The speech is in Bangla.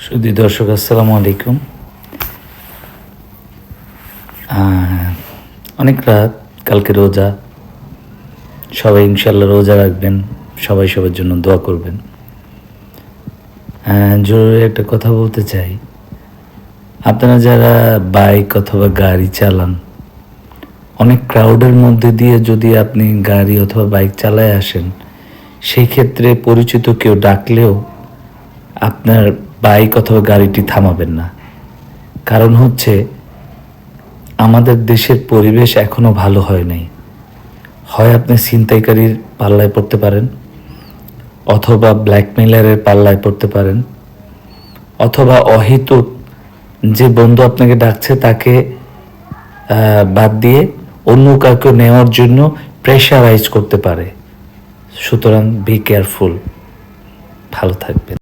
সুধী দর্শক আসসালামু আলাইকুম। অনেক রাত, কালকে রোজা, সবাই ইনশাল্লাহ রোজা রাখবেন, সবাই সবার জন্য দোয়া করবেন। জরুরি একটা কথা বলতে চাই, আপনারা যারা বাইক অথবা গাড়ি চালান, অনেক ক্রাউডের মধ্যে দিয়ে যদি আপনি গাড়ি অথবা বাইক চালায় আসেন, সেই ক্ষেত্রে পরিচিত কেউ ডাকলেও আপনার বাইক অথবা গাড়িটি থামাবেন না। কারণ হচ্ছে আমাদের দেশের পরিবেশ এখনও ভালো হয় নাই। হয় আপনি ছিনতাইকারীর পাল্লায় পড়তে পারেন, অথবা ব্ল্যাকমেলারের পাল্লায় পড়তে পারেন, অথবা অহেতুক যে বন্ধু আপনাকে ডাকছে তাকে বাদ দিয়ে অন্য কাউকে নেওয়ার জন্য প্রেশারাইজ করতে পারে। সুতরাং বি কেয়ারফুল। ভালো থাকবেন।